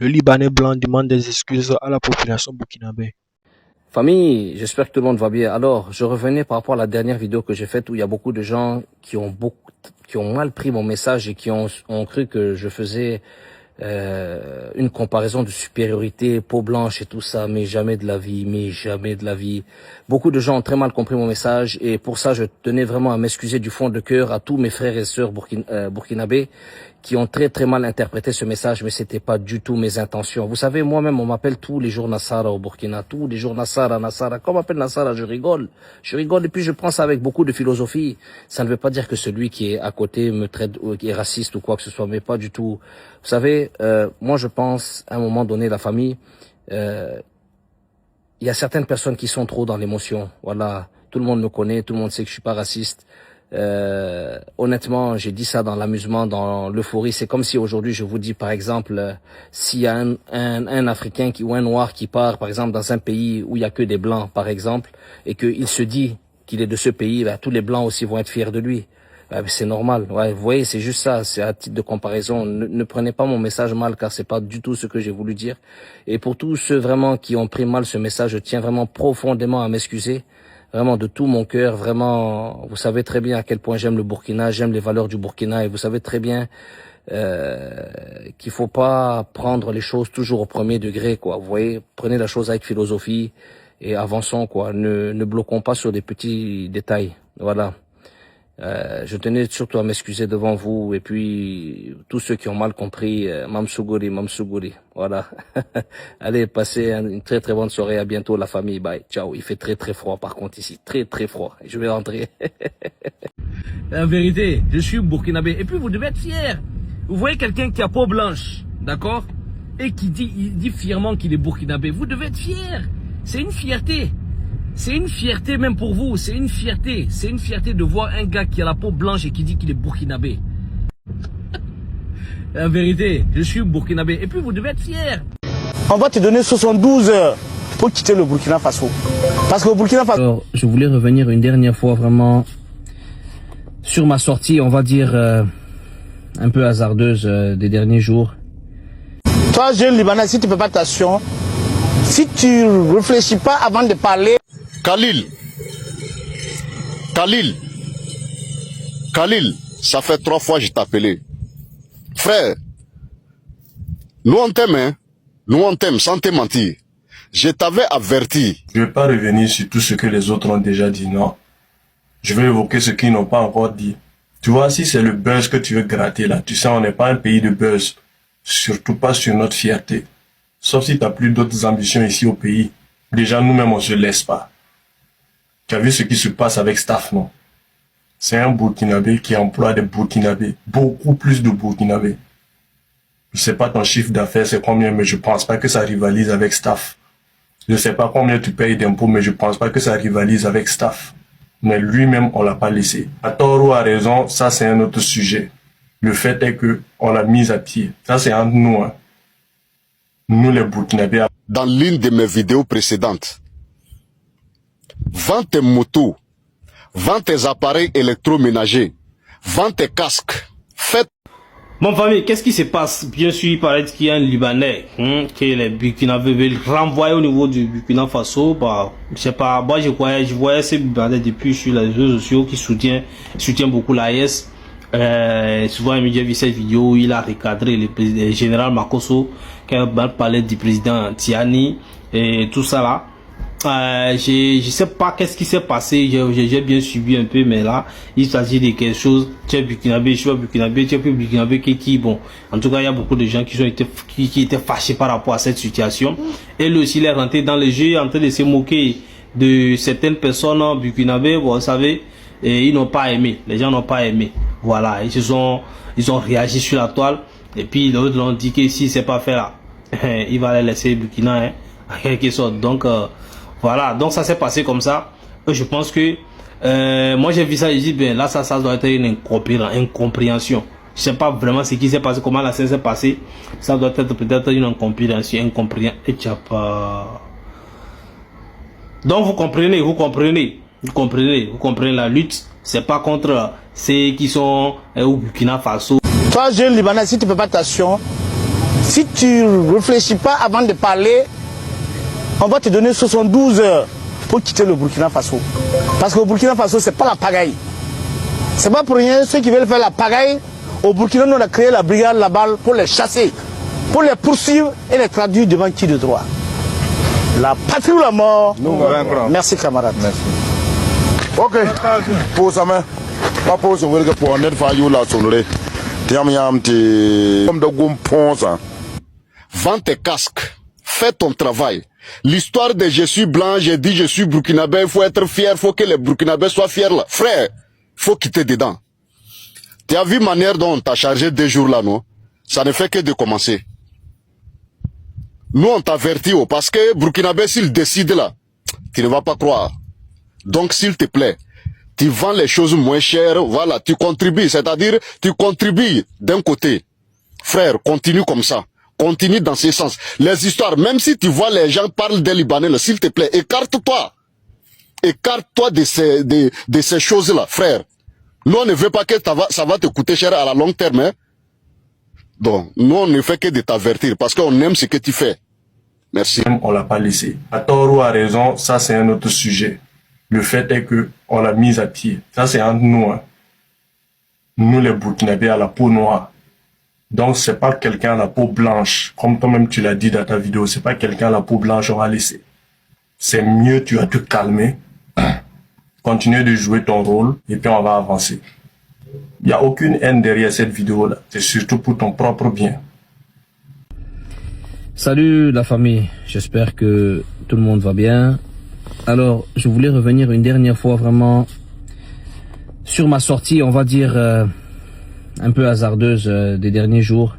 Le Libanais blanc demande des excuses à la population burkinabé. Famille, j'espère que tout le monde va bien. Alors, je revenais par rapport à la dernière vidéo que j'ai faite où il y a beaucoup de gens qui ont mal pris mon message et qui ont cru que je faisais une comparaison de supériorité, peau blanche et tout ça, mais jamais de la vie, mais jamais de la vie. Beaucoup de gens ont très mal compris mon message et pour ça, je tenais vraiment à m'excuser du fond de cœur à tous mes frères et sœurs burkinabés qui ont très mal interprété ce message, mais c'était pas du tout mes intentions. Vous savez, moi-même, on m'appelle tous les jours Nassara au Burkina, tous les jours Nassara. Quand on m'appelle Nassara, je rigole et puis je prends ça avec beaucoup de philosophie. Ça ne veut pas dire que celui qui est à côté me traite ou qui est raciste ou quoi que ce soit, mais pas du tout. Vous savez, moi je pense, à un moment donné, la famille, il y a certaines personnes qui sont trop dans l'émotion. Voilà, tout le monde me connaît, tout le monde sait que je suis pas raciste. Honnêtement, j'ai dit ça dans l'amusement, dans l'euphorie. C'est comme si aujourd'hui je vous dis, par exemple, s'il y a un Africain ou un Noir qui part, par exemple, dans un pays où il y a que des Blancs, par exemple, et qu'il se dit qu'il est de ce pays, bah, tous les Blancs aussi vont être fiers de lui. Bah, c'est normal. Ouais, vous voyez, c'est juste ça. C'est à titre de comparaison. Ne prenez pas mon message mal, car c'est pas du tout ce que j'ai voulu dire. Et pour tous ceux vraiment qui ont pris mal ce message, je tiens vraiment profondément à m'excuser. Vraiment de tout mon cœur, vraiment, vous savez très bien à quel point j'aime le Burkina, j'aime les valeurs du Burkina et vous savez très bien qu'il faut pas prendre les choses toujours au premier degré, quoi. Vous voyez, prenez la chose avec philosophie et avançons, quoi. Ne bloquons pas sur des petits détails. Voilà. Je tenais surtout à m'excuser devant vous et puis tous ceux qui ont mal compris, Mamsougouri. Voilà. Allez, passez une très bonne soirée. À bientôt la famille. Bye. Ciao. Il fait très froid par contre ici. Très froid. Je vais rentrer. En vérité, je suis burkinabé. Et puis vous devez être fiers. Vous voyez quelqu'un qui a peau blanche, d'accord? Et il dit fièrement qu'il est burkinabé. Vous devez être fiers. C'est une fierté. C'est une fierté même pour vous, c'est une fierté. C'est une fierté de voir un gars qui a la peau blanche et qui dit qu'il est burkinabé. En vérité, je suis burkinabé. Et puis vous devez être fiers. On va te donner 72 heures pour quitter le Burkina Faso. Parce que le Burkina Faso... Alors, je voulais revenir une dernière fois vraiment sur ma sortie, on va dire un peu hasardeuse des derniers jours. Toi, jeune Libanais, si tu ne fais pas attention, si tu ne réfléchis pas avant de parler... Khalil, ça fait 3 fois que je t'ai appelé. Frère, nous on t'aime, hein? Nous on t'aime, sans te mentir. Je t'avais averti. Je ne vais pas revenir sur tout ce que les autres ont déjà dit, non. Je vais évoquer ce qu'ils n'ont pas encore dit. Tu vois, si c'est le buzz que tu veux gratter là, tu sais, on n'est pas un pays de buzz. Surtout pas sur notre fierté. Sauf si tu n'as plus d'autres ambitions ici au pays. Déjà, nous-mêmes, on se laisse pas. Tu as vu ce qui se passe avec Staff, non? C'est un Burkinabé qui emploie des Burkinabés. Beaucoup plus de Burkinabés. Je sais pas ton chiffre d'affaires, c'est combien, mais je pense pas que ça rivalise avec Staff. Je sais pas combien tu payes d'impôts, mais je pense pas que ça rivalise avec Staff. Mais lui-même, on l'a pas laissé. À tort ou à raison, ça c'est un autre sujet. Le fait est que on l'a mis à pied. Ça c'est entre nous, hein. Nous les Burkinabés. Dans l'une de mes vidéos précédentes, vends tes motos, vends tes appareils électroménagers, vends tes casques, faites... Mon famille, qu'est-ce qui se passe? Bien sûr, il paraît qu'il y a un Libanais que les Burkinabés veulent renvoyer au niveau du Burkina Faso. Bah, je sais pas, moi je voyais ces Libanais depuis sur les réseaux sociaux qui soutient beaucoup l'AES. Souvent, j'ai vu cette vidéo où il a recadré le général Makosso qui a parlé du président Tiani et tout ça là. Je sais pas qu'est-ce qui s'est passé, j'ai bien suivi un peu, mais là il s'agit de quelque chose. Tu es burkinabé, je suis burkinabé, tu es plus burkinabé qui bon. En tout cas, il y a beaucoup de gens qui étaient fâchés par rapport à cette situation. Et lui aussi il est rentré dans le jeu en train de se moquer de certaines personnes burkinabé. Bon, vous savez, et ils n'ont pas aimé, les gens n'ont pas aimé. Voilà, ils ont réagi sur la toile et puis l'autre l'ont dit que si c'est pas fait là, il va les laisser Burkina, hein, en quelque sorte. Donc voilà, donc ça s'est passé comme ça. Je pense que moi j'ai vu ça, j'ai dit ben là ça doit être une incompréhension. Je sais pas vraiment ce qui s'est passé, comment la scène s'est passée. Ça doit être peut-être une incompréhension, et tu as pas. Donc vous comprenez la lutte. C'est pas contre ceux qui sont au Burkina Faso. Toi jeune Libanais, si tu ne fais pas attention, Si tu ne réfléchis pas avant de parler, on va te donner 72 heures pour quitter le Burkina Faso. Parce que le Burkina Faso, c'est pas la pagaille. C'est pas pour rien, ceux qui veulent faire la pagaille, au Burkina, nous on a créé la brigade là-bas pour les chasser, pour les poursuivre et les traduire devant qui de droit. La patrie ou la mort. Merci camarade. Merci. Ok, pour ça, pas pour ce que pour en être failli la sonnerie. Vends tes casques, fais ton travail. L'histoire de je suis blanc, j'ai dit je suis burkinabé, il faut être fier, il faut que les burkinabés soient fiers là. Frère, il faut quitter dedans. Tu as vu la manière dont on t'a chargé 2 jours là, non? Ça ne fait que de commencer. Nous on t'avertit, parce que burkinabé s'il décide là, tu ne vas pas croire. Donc s'il te plaît, tu vends les choses moins chères, voilà, tu contribues, c'est-à-dire tu contribues d'un côté. Frère, continue comme ça. Continue dans ce sens. Les histoires, même si tu vois les gens parlent des Libanais, s'il te plaît, écarte-toi. Écarte-toi de ces choses-là, frère. Nous, on ne veut pas que ça va te coûter cher à la longue terme. Hein? Donc, nous, on ne fait que de t'avertir parce qu'on aime ce que tu fais. Merci. On l'a pas laissé. À tort ou à raison, ça c'est un autre sujet. Le fait est que on l'a mise à pied. Ça c'est entre nous. Hein. Nous les Burkinabés à la peau noire. Donc c'est pas quelqu'un à la peau blanche. Comme toi-même tu l'as dit dans ta vidéo, c'est pas quelqu'un à la peau blanche on va laisser. C'est mieux tu vas te calmer. Continuer de jouer ton rôle et puis on va avancer. Il n'y a aucune haine derrière cette vidéo-là. C'est surtout pour ton propre bien. Salut la famille, j'espère que tout le monde va bien. Alors, je voulais revenir une dernière fois vraiment sur ma sortie, on va dire un peu hasardeuse des derniers jours.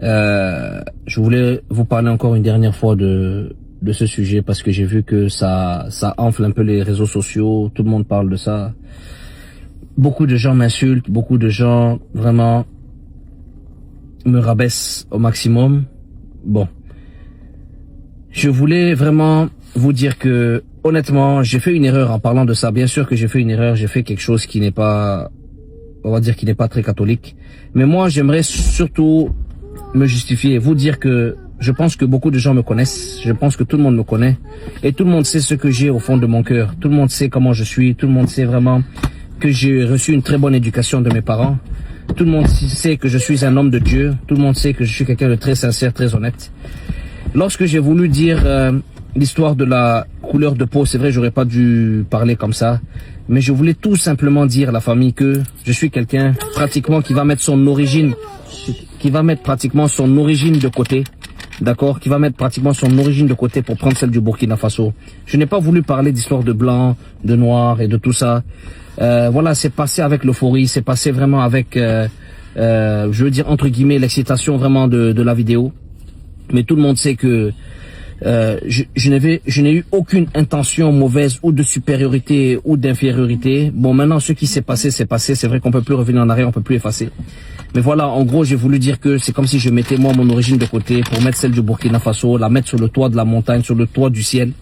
Je voulais vous parler encore une dernière fois de ce sujet parce que j'ai vu que ça enfle un peu les réseaux sociaux, tout le monde parle de ça. Beaucoup de gens m'insultent, beaucoup de gens vraiment me rabaissent au maximum. Bon, je voulais vraiment vous dire que honnêtement, j'ai fait une erreur en parlant de ça. Bien sûr que j'ai fait une erreur, j'ai fait quelque chose qui n'est pas, on va dire qui n'est pas très catholique. Mais moi, j'aimerais surtout me justifier, vous dire que je pense que beaucoup de gens me connaissent, je pense que tout le monde me connaît et tout le monde sait ce que j'ai au fond de mon cœur. Tout le monde sait comment je suis, tout le monde sait vraiment que j'ai reçu une très bonne éducation de mes parents. Tout le monde sait que je suis un homme de Dieu. Tout le monde sait que je suis quelqu'un de très sincère, très honnête. Lorsque j'ai voulu dire l'histoire de la couleur de peau, c'est vrai, j'aurais pas dû parler comme ça. Mais je voulais tout simplement dire à la famille que je suis quelqu'un pratiquement qui va mettre son origine, de côté. D'accord, qui va mettre pratiquement son origine de côté pour prendre celle du Burkina Faso. Je n'ai pas voulu parler d'histoire de blanc, de noir et de tout ça. Voilà, c'est passé avec l'euphorie, c'est passé vraiment avec, je veux dire entre guillemets, l'excitation vraiment de la vidéo. Mais tout le monde sait que je n'ai eu aucune intention mauvaise ou de supériorité ou d'infériorité. Bon, maintenant, ce qui s'est passé, c'est passé. C'est vrai qu'on peut plus revenir en arrière, on peut plus effacer. Mais voilà, en gros, j'ai voulu dire que c'est comme si je mettais moi mon origine de côté pour mettre celle du Burkina Faso, la mettre sur le toit de la montagne, sur le toit du ciel.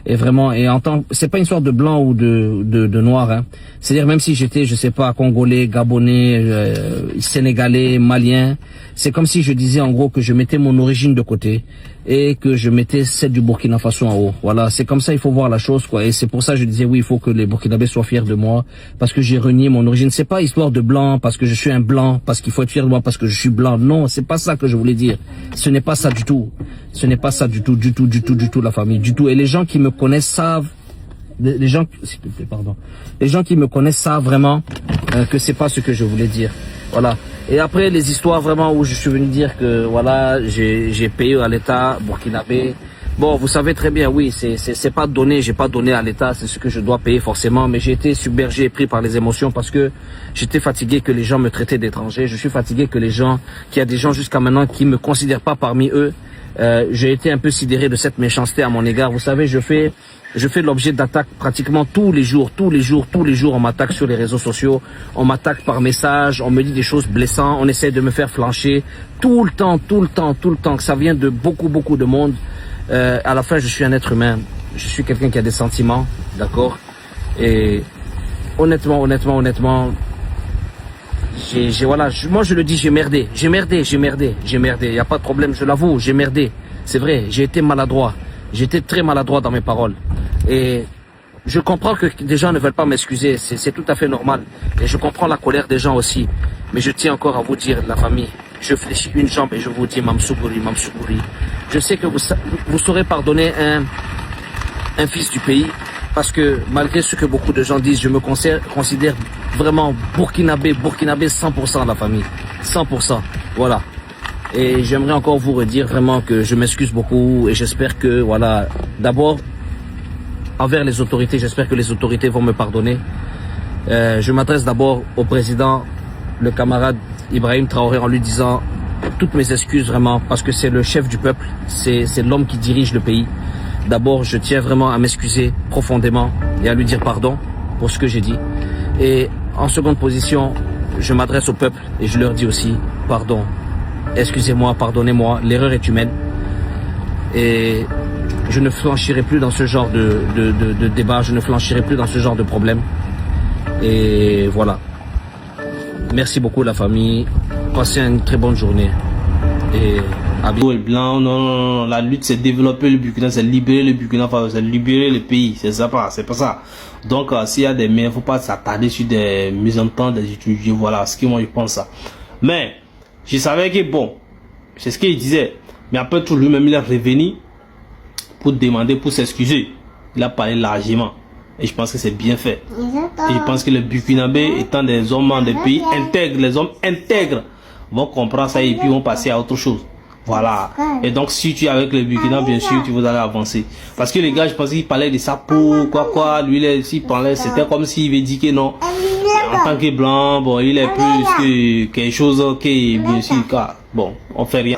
Et vraiment, et en tant, c'est pas une sorte de blanc ou de noir, hein. C'est-à-dire même si j'étais, je sais pas, congolais, gabonais, sénégalais, malien, c'est comme si je disais en gros que je mettais mon origine de côté et que je mettais celle du Burkina Faso en haut. Voilà, c'est comme ça, il faut voir la chose, quoi. Et c'est pour ça que je disais oui, il faut que les Burkinabés soient fiers de moi parce que j'ai renié mon origine. C'est pas histoire de blanc parce que je suis un blanc, parce qu'il faut être fier de moi parce que je suis blanc. Non, c'est pas ça que je voulais dire. Ce n'est pas ça du tout. Ce n'est pas ça du tout, la famille, du tout. Et les gens qui me connaissent savent, les gens, s'il te plaît, pardon. Les gens qui me connaissent savent vraiment que c'est pas ce que je voulais dire. Voilà. Et après les histoires vraiment où je suis venu dire que voilà, j'ai payé à l'État burkinabé. Bon, vous savez très bien, oui, c'est pas donné, j'ai pas donné à l'État, c'est ce que je dois payer forcément, mais j'ai été submergé et pris par les émotions parce que j'étais fatigué que les gens me traitaient d'étranger, je suis fatigué que qu'il y a des gens jusqu'à maintenant qui me considèrent pas parmi eux. J'ai été un peu sidéré de cette méchanceté à mon égard. Vous savez, je fais l'objet d'attaques pratiquement tous les jours, on m'attaque sur les réseaux sociaux, on m'attaque par message, on me dit des choses blessantes, on essaie de me faire flancher, tout le temps, que ça vient de beaucoup de monde. À la fin, je suis un être humain, je suis quelqu'un qui a des sentiments, d'accord? Et honnêtement, Voilà, moi je le dis, j'ai merdé. Il n'y a pas de problème, je l'avoue, j'ai merdé. C'est vrai, j'ai été maladroit. J'étais très maladroit dans mes paroles. Et je comprends que des gens ne veulent pas m'excuser, c'est tout à fait normal. Et je comprends la colère des gens aussi. Mais je tiens encore à vous dire, la famille, je fléchis une jambe et je vous dis Mamsougouri. Je sais que vous saurez pardonner un fils du pays, parce que malgré ce que beaucoup de gens disent, je me considère vraiment burkinabé 100% la famille. 100%. Voilà. Et j'aimerais encore vous redire vraiment que je m'excuse beaucoup et j'espère que, voilà, d'abord, envers les autorités, j'espère que les autorités vont me pardonner. Je m'adresse d'abord au président, le camarade Ibrahim Traoré, en lui disant toutes mes excuses vraiment, parce que c'est le chef du peuple, c'est l'homme qui dirige le pays. D'abord, je tiens vraiment à m'excuser profondément et à lui dire pardon pour ce que j'ai dit. Et en seconde position, je m'adresse au peuple et je leur dis aussi pardon. Excusez-moi, pardonnez-moi, l'erreur est humaine. Et je ne flanchirai plus dans ce genre de débat, je ne flanchirai plus dans ce genre de problème. Et voilà. Merci beaucoup la famille. Passez une très bonne journée. Et blanc, non, la lutte c'est développer le Burkina, c'est libérer le Burkina Faso, c'est libérer le pays, c'est pas ça. Donc s'il y a des mains, faut pas s'attarder sur des mésententes, des étudiants, voilà ce que moi je pense ça. Mais je savais que bon, c'est ce qu'il disait, mais après tout lui-même il est revenu pour demander, pour s'excuser. Il a parlé largement et je pense que c'est bien fait. Et je pense que les Burkinabés étant des hommes des pays intègres, les hommes intègres vont comprendre ça et puis vont passer à autre chose. Voilà. Et donc, si tu es avec le Burkina, bien sûr, tu vas aller avancer. Parce que les gars, je pensais qu'il parlait de sa peau, quoi. Lui, s'il parlait, c'était comme s'il veut dire que non. En tant que blanc, bon, il est plus que quelque chose qui, bien sûr, bon, on fait rien.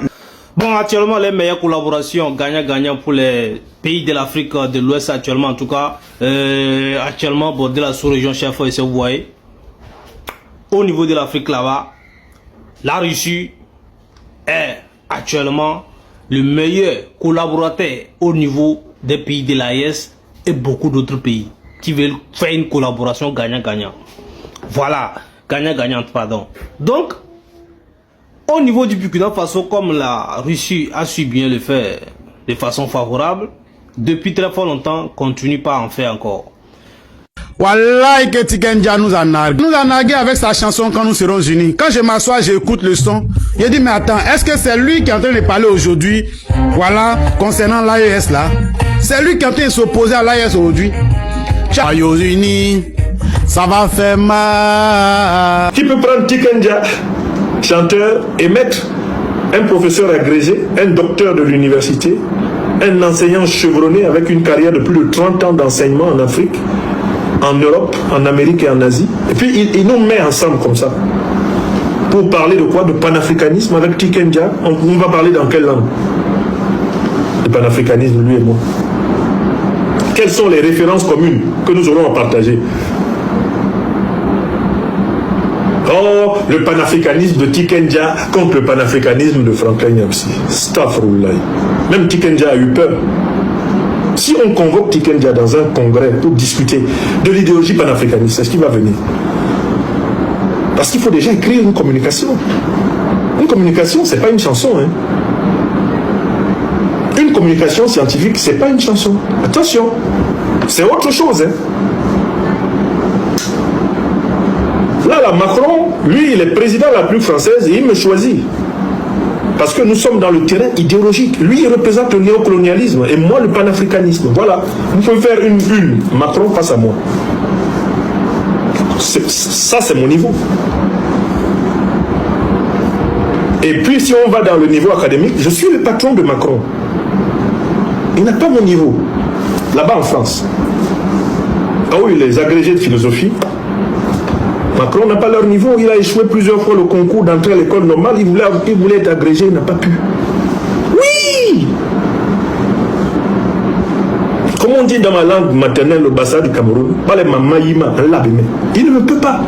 Bon, actuellement, les meilleures collaborations gagnant-gagnant pour les pays de l'Afrique de l'Ouest, actuellement, en tout cas, actuellement, bon, de la sous-région chef, vous voyez, au niveau de l'Afrique là-bas, la Russie est actuellement le meilleur collaborateur au niveau des pays de l'AES et beaucoup d'autres pays qui veulent faire une collaboration gagnant-gagnant. Voilà, gagnant-gagnant, pardon. Donc, au niveau du Burkina Faso, comme la Russie a su bien le faire de façon favorable, depuis très fort longtemps, continue pas à en faire encore. Wallahi que Tikenja nous a nargué. Nous a nargué avec sa chanson Quand nous serons unis. Quand je m'assois, j'écoute le son. Je dis mais attends, est-ce que c'est lui qui est en train de parler aujourd'hui? Voilà, concernant l'AES là. C'est lui qui est en train de s'opposer à l'AES aujourd'hui. Aux unis, ça va faire mal. Qui peut prendre Tikenja, chanteur, et mettre un professeur agrégé, un docteur de l'université, un enseignant chevronné avec une carrière de plus de 30 ans d'enseignement en Afrique, en Europe, en Amérique et en Asie. Et puis il nous met ensemble comme ça. Pour parler de quoi? De panafricanisme avec Tikenja. On va parler dans quelle langue? De panafricanisme, lui et moi. Quelles sont les références communes que nous aurons à partager? Oh, le panafricanisme de Tikenja contre le panafricanisme de Franklin Nyapsi. Astaghfirullah. Même Tikenja a eu peur. Si on convoque Tikenja dans un congrès pour discuter de l'idéologie panafricaniste, est-ce qu'il va venir? Parce qu'il faut déjà écrire une communication. Une communication, c'est pas une chanson. Hein. Une communication scientifique, c'est pas une chanson. Attention, c'est autre chose. Hein. Là, Macron, lui, il est président de la République française et il me choisit. Parce que nous sommes dans le terrain idéologique. Lui, il représente le néocolonialisme et moi, le panafricanisme. Voilà. Vous pouvez faire une Macron face à moi. Ça, c'est mon niveau. Et puis, si on va dans le niveau académique, je suis le patron de Macron. Il n'a pas mon niveau. Là-bas en France. Ah oui, les agrégés de philosophie. Macron n'a pas leur niveau, il a échoué plusieurs fois le concours d'entrée à l'école normale, il voulait être agrégé, il n'a pas pu. Oui! Comme on dit dans ma langue maternelle, le Bassa du Cameroun, il ne peut pas.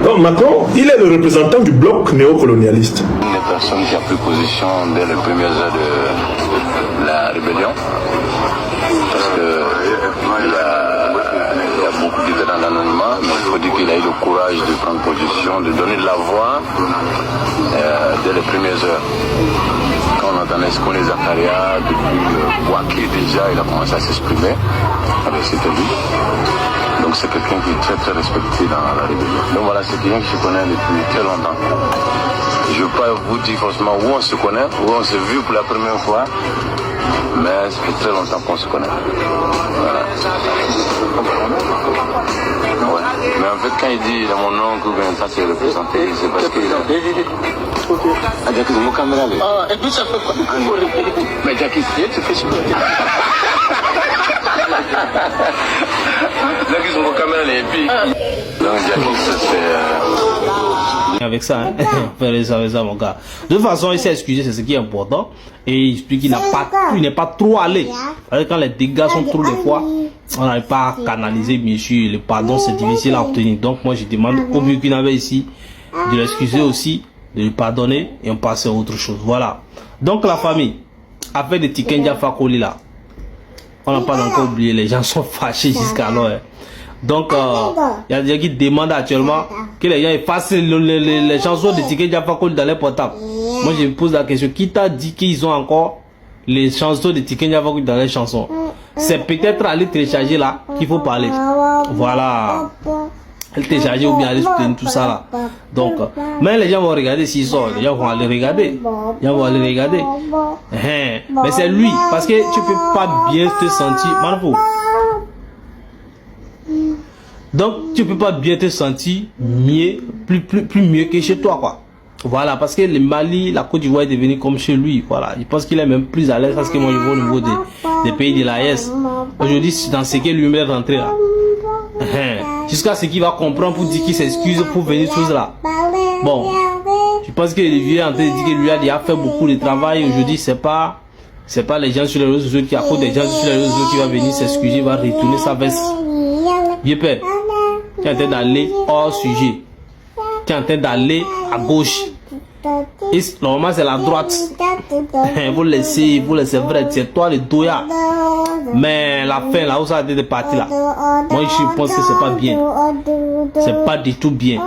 Donc Macron, il est le représentant du bloc néocolonialiste. Une des personnes qui a pris position dès les premières heures de la rébellion, parce que il y a beaucoup qui étaient dans l'anonymat. là, mais il faut dire qu'il a eu le courage de prendre position, de donner de la voix dès les premières heures. Quand on entendait Skone Zakaria, depuis Waké déjà, il a commencé à s'exprimer. C'était lui. Donc c'est quelqu'un qui est très très respecté dans la rébellion. Donc voilà, c'est quelqu'un que je connais depuis très longtemps. Je ne veux pas vous dire forcément où on se connaît, où on s'est vu pour la première fois, mais ça fait très longtemps qu'on se connaît. Voilà. Ouais. Mais en fait, quand il dit mon oncle, ça c'est représenté, c'est parce que... Ah, Jackie, c'est mon caméra. Ah, et puis ça fait quoi? Mais Jackie, tu fais super. Jackie, c'est mon caméra, et puis... Donc Jackie, ça c'est... Avec ça, hein. Faire ça avec ça, mon gars. De toute façon, il s'est excusé, c'est ce qui est important. Et il explique qu'il n'est pas trop allé. Quand les dégâts sont trop des fois, on n'arrive pas à canaliser, bien sûr. Le pardon, c'est difficile à obtenir. Donc, moi, je demande au Burkinabé ici de l'excuser aussi, de lui pardonner et on passe à autre chose. Voilà. Donc, la famille, avec des Tikenja Fakoli là, on n'a pas encore oublié, les gens sont fâchés jusqu'alors. Hein. Donc, il y a des gens qui demandent actuellement que les gens effacent les chansons de Tikenja Fakoli dans les portables. Moi, je me pose la question, qui t'a dit qu'ils ont encore les chansons de Tikenja Fakoli dans les chansons? C'est peut-être aller télécharger là qu'il faut parler. Voilà. Télécharger ou bien aller soutenir tout ça là. Donc, mais les gens vont regarder s'ils sortent. Les gens vont aller regarder. Les gens vont aller regarder. Mais c'est lui. Parce que tu peux pas bien te sentir. Malfou. Donc, tu peux pas bien te sentir mieux, plus mieux que chez toi, quoi. Voilà, parce que le Mali, la Côte d'Ivoire est devenue comme chez lui. Voilà, je pense qu'il est même plus à l'aise parce que moi je vois au niveau des pays de l'AES. Aujourd'hui, c'est dans ce qu'il lui est rentré là. Jusqu'à ce qu'il va comprendre pour dire qu'il s'excuse pour venir tout cela. Bon, je pense que Olivier est en train de dire que lui a déjà fait beaucoup de travail. Aujourd'hui, c'est pas les gens sur les réseaux sociaux qui à cause des gens sur les réseaux sociaux qui va venir s'excuser, va retourner sa veste. Vieux père, tu es en train d'aller hors sujet. Tu es en train d'aller à gauche. Et normalement c'est la droite. Vous laissez vrai, c'est toi le doya. Mais la fin là où ça a été parti là, moi je pense que c'est pas bien. C'est pas du tout bien.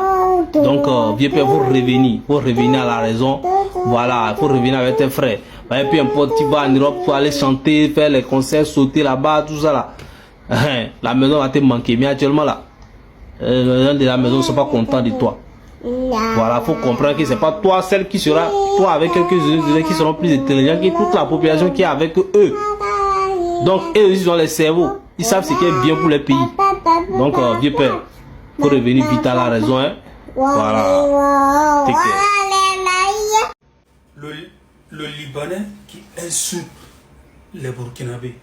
Donc vieux père, vous revenez à la raison. Voilà, il faut revenir avec tes frères. Et puis importe, tu vas en Europe pour aller chanter, faire les concerts, sauter là-bas, tout ça là. La maison va te manquer, mais actuellement là, les gens de la maison ne sont pas contents de toi. Voilà, faut comprendre que c'est pas toi celle qui sera, toi avec quelques-uns qui seront plus intelligents que toute la population qui est avec eux. Donc, eux ils ont les cerveaux, ils savent ce qui est bien pour les pays. Donc, vieux père, faut revenir vite à la raison, hein. Voilà. Le Libanais qui insulte les Burkinabés.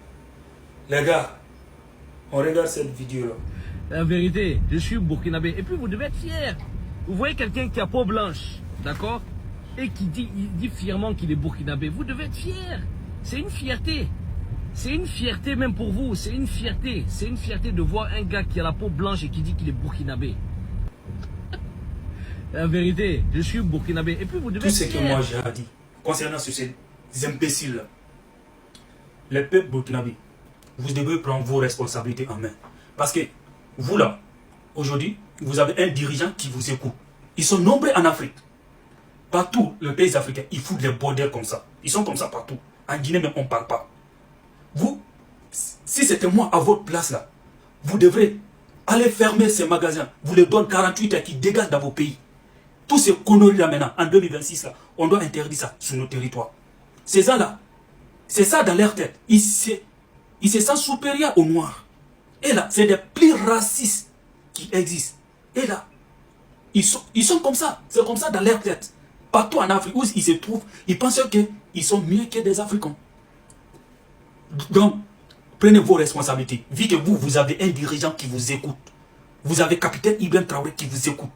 Les gars, on regarde cette vidéo-là. La vérité, je suis burkinabé. Et puis vous devez être fiers. Vous voyez quelqu'un qui a peau blanche, d'accord? Et qui dit fièrement qu'il est burkinabé. Vous devez être fiers. C'est une fierté. C'est une fierté même pour vous. C'est une fierté. C'est une fierté de voir un gars qui a la peau blanche et qui dit qu'il est burkinabé. La vérité, je suis burkinabé. Et puis vous devez Tout être ce fiers. que moi j'ai dit concernant ces imbéciles-là, les peuples burkinabés, vous devez prendre vos responsabilités en main. Parce que vous là, aujourd'hui, vous avez un dirigeant qui vous écoute. Ils sont nombreux en Afrique. Partout, les pays africains, ils foutent des bordels comme ça. Ils sont comme ça partout. En Guinée même, on ne parle pas. Vous, si c'était moi à votre place là, vous devrez aller fermer ces magasins. Vous les donnez 48 heures qui dégagent dans vos pays. Tous ces conneries là maintenant, en 2026 là, on doit interdire ça sur nos territoires. Ces gens-là, c'est ça dans leur tête. Ils se sentent supérieurs aux Noirs. Et là, c'est des plus racistes qui existent. Et là, ils sont comme ça. C'est comme ça dans leur tête. Partout en Afrique où ils se trouvent, ils pensent qu'ils sont mieux que des Africains. Donc, prenez vos responsabilités. Vu que vous avez un dirigeant qui vous écoute. Vous avez capitaine Ibrahim Traoré qui vous écoute.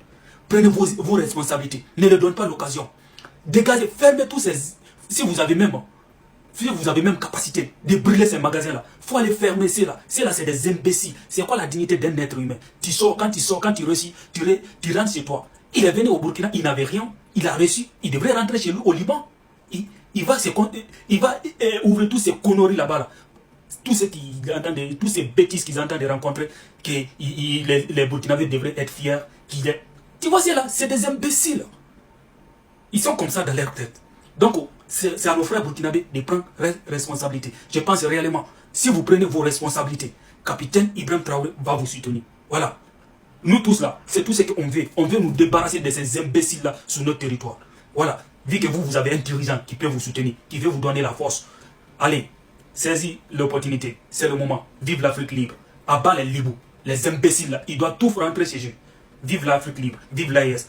Prenez vos responsabilités. Ne leur donnez pas l'occasion. Dégagez, fermez tous ces... Si vous avez même capacité de brûler ces magasins-là, il faut aller fermer ceux-là. Ceux-là, c'est des imbéciles. C'est quoi la dignité d'un être humain? Quand tu réussis, tu rentres chez toi. Il est venu au Burkina, il n'avait rien. Il a reçu, il devrait rentrer chez lui au Liban. Il va ouvrir tous ces conneries là-bas. Là. Tous ces bêtises qu'ils entendent de rencontrer, que les Burkinabés devraient être fiers. Tu vois, c'est là, c'est des imbéciles. Ils sont comme ça dans leur tête. Donc, c'est à nos frères burkinabés de prendre responsabilité. Je pense réellement, si vous prenez vos responsabilités, capitaine Ibrahim Traoré va vous soutenir. Voilà. Nous tous là, c'est tout ce qu'on veut. On veut nous débarrasser de ces imbéciles-là sur notre territoire. Voilà. Vu que vous avez un dirigeant qui peut vous soutenir, qui veut vous donner la force. Allez, saisis l'opportunité. C'est le moment. Vive l'Afrique libre. Abat les libous. Les imbéciles là, ils doivent tout rentrer chez eux. Vive l'Afrique libre. Vive l'AES.